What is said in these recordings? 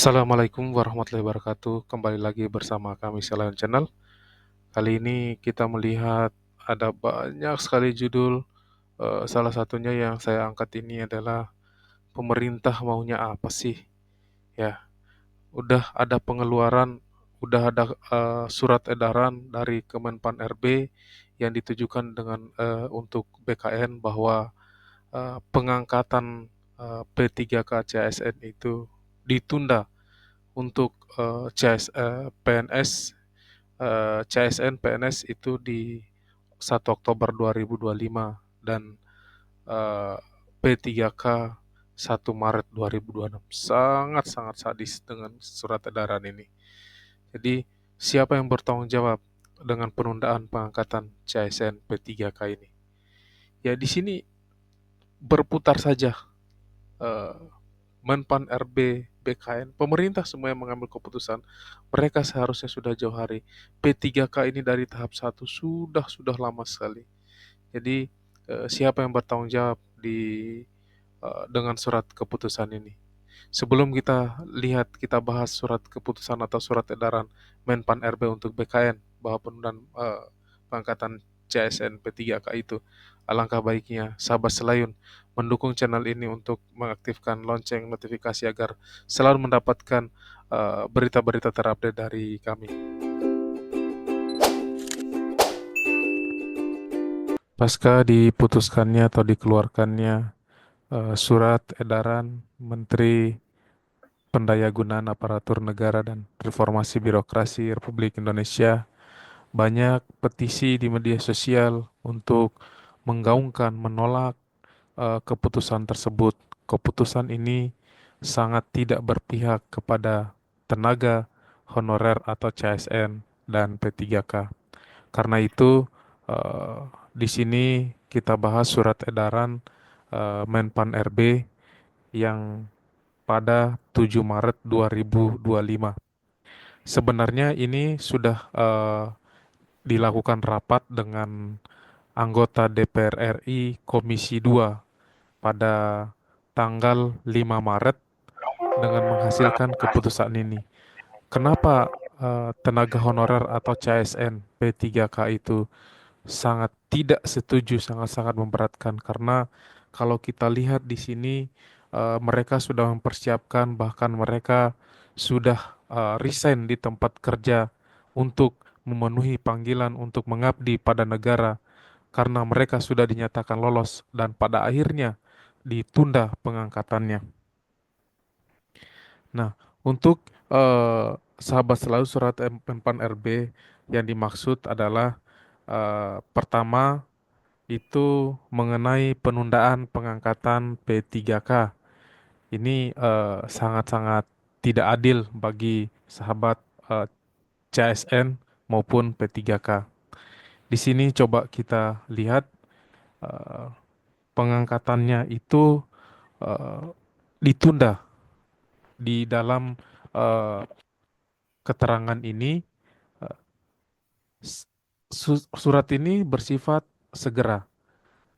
Assalamualaikum warahmatullahi wabarakatuh. Kembali lagi bersama kami Selain Channel. Kali ini kita melihat ada banyak sekali judul. Salah satunya yang saya angkat ini adalah pemerintah maunya apa sih? Ya, udah ada pengeluaran, udah ada surat edaran dari Kemenpan RB yang ditujukan untuk BKN bahwa pengangkatan P3K CSN itu ditunda untuk PNS, CSN PNS itu di 1 Oktober 2025 dan eh, P3K 1 Maret 2026. Sangat-sangat sadis dengan surat edaran ini. Jadi, siapa yang bertanggung jawab dengan penundaan pengangkatan CSN P3K ini? Ya, di sini berputar saja eh, Menpan RB, BKN, pemerintah semua yang mengambil keputusan. Mereka seharusnya sudah jauh hari. P3K ini dari tahap satu sudah lama sekali. Jadi siapa yang bertanggung jawab dengan surat keputusan ini? Sebelum kita bahas surat keputusan atau surat edaran Menpan RB untuk BKN bahwa penundaan pengangkatan CSN P3K itu, alangkah baiknya sahabat Selayun mendukung channel ini untuk mengaktifkan lonceng notifikasi agar selalu mendapatkan berita-berita terupdate dari kami. Pasca diputuskannya atau dikeluarkannya surat edaran Menteri Pendayagunaan Aparatur Negara dan Reformasi Birokrasi Republik Indonesia, banyak petisi di media sosial untuk menggaungkan, menolak keputusan tersebut. Keputusan ini sangat tidak berpihak kepada tenaga honorer atau CSN dan P3K. Karena itu, eh, di sini kita bahas surat edaran Menpan RB yang pada 7 Maret 2025. Sebenarnya ini sudah dilakukan rapat dengan anggota DPR RI Komisi 2 pada tanggal 5 Maret dengan menghasilkan keputusan ini. Kenapa tenaga honorer atau CSN P3K itu sangat tidak setuju, sangat-sangat memberatkan karena kalau kita lihat di sini mereka sudah mempersiapkan, bahkan mereka sudah resign di tempat kerja untuk memenuhi panggilan untuk mengabdi pada negara karena mereka sudah dinyatakan lolos dan pada akhirnya ditunda pengangkatannya. Nah, untuk sahabat selalu surat Menpan RB yang dimaksud adalah pertama itu mengenai penundaan pengangkatan P3K. Ini sangat-sangat tidak adil bagi sahabat eh, CSN maupun P3K. Di sini coba kita lihat eh, pengangkatannya itu eh, ditunda di dalam eh, keterangan ini. eh, Surat ini bersifat segera.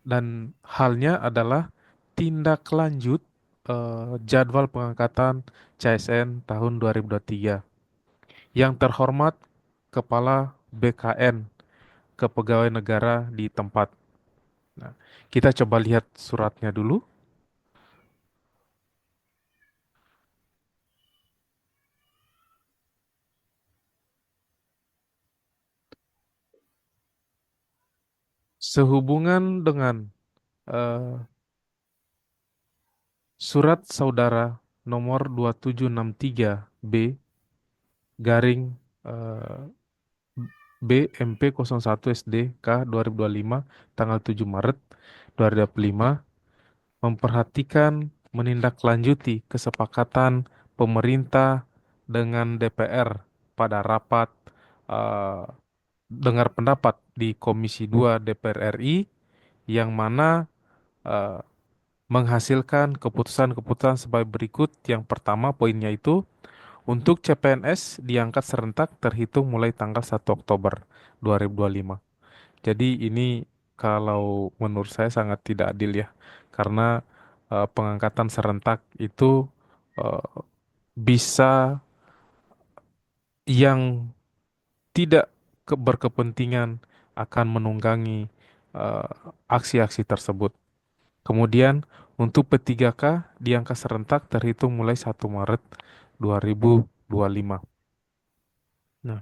Dan halnya adalah tindak lanjut jadwal pengangkatan CSN tahun 2023. Yang terhormat Kepala BKN, Kepegawaian Negara di tempat. Nah, kita coba lihat suratnya dulu. Sehubungan dengan eh, surat saudara nomor 2763 B garing eh, BMP 01 SD K 2025 tanggal 7 Maret 2025 memperhatikan menindaklanjuti kesepakatan pemerintah dengan DPR pada rapat eh, dengar pendapat di Komisi 2 DPR RI yang mana eh, menghasilkan keputusan-keputusan sebagai berikut. Yang pertama poinnya itu untuk CPNS diangkat serentak terhitung mulai tanggal 1 Oktober 2025. Jadi ini kalau menurut saya sangat tidak adil ya, karena pengangkatan serentak itu bisa yang tidak berkepentingan akan menunggangi eh, aksi-aksi tersebut. Kemudian untuk P3K di angka serentak terhitung mulai 1 Maret 2025. Nah,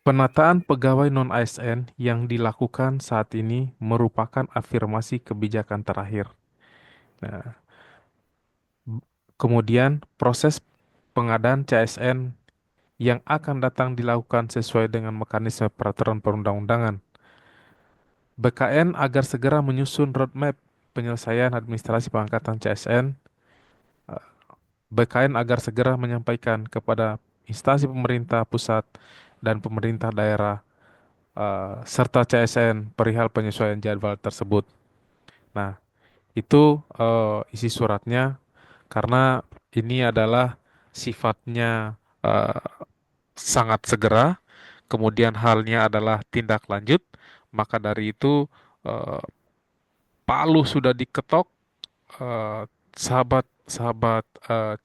penataan pegawai non-ASN yang dilakukan saat ini merupakan afirmasi kebijakan terakhir. Nah, kemudian proses pengadaan CSN yang akan datang dilakukan sesuai dengan mekanisme peraturan perundang-undangan. BKN agar segera menyusun roadmap penyelesaian administrasi pengangkatan CSN. BKN agar segera menyampaikan kepada instansi pemerintah pusat dan pemerintah daerah serta CSN perihal penyesuaian jadwal tersebut. Nah, itu isi suratnya karena ini adalah sifatnya sangat segera, kemudian halnya adalah tindak lanjut, maka dari itu eh, palu sudah diketok, sahabat-sahabat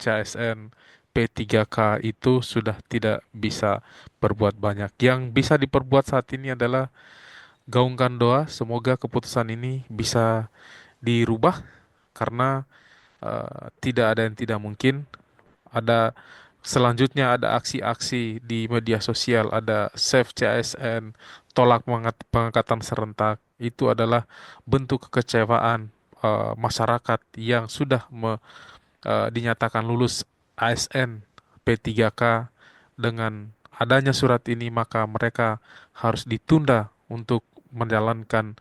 CSN P3K itu sudah tidak bisa berbuat banyak. Yang bisa diperbuat saat ini adalah gaungkan doa, semoga keputusan ini bisa dirubah karena tidak ada yang tidak mungkin. Ada selanjutnya ada aksi-aksi di media sosial, ada Save CSN, tolak pengangkatan serentak. Itu adalah bentuk kekecewaan masyarakat yang sudah dinyatakan lulus ASN P3K. Dengan adanya surat ini maka mereka harus ditunda untuk menjalankan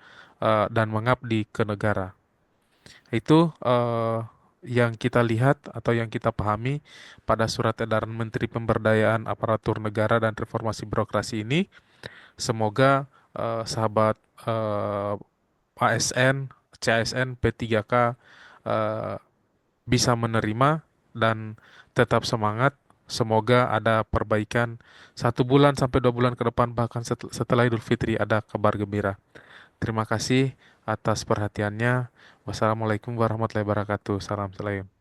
dan mengabdi ke negara. Itu yang kita lihat atau yang kita pahami pada surat edaran Menteri Pemberdayaan Aparatur Negara dan Reformasi Birokrasi ini. Semoga sahabat ASN, CSN, P3K eh, bisa menerima dan tetap semangat. Semoga ada perbaikan 1 bulan sampai 2 bulan ke depan, bahkan setelah Idul Fitri ada kabar gembira. Terima kasih atas perhatiannya. Wassalamualaikum warahmatullahi wabarakatuh. Salam salam.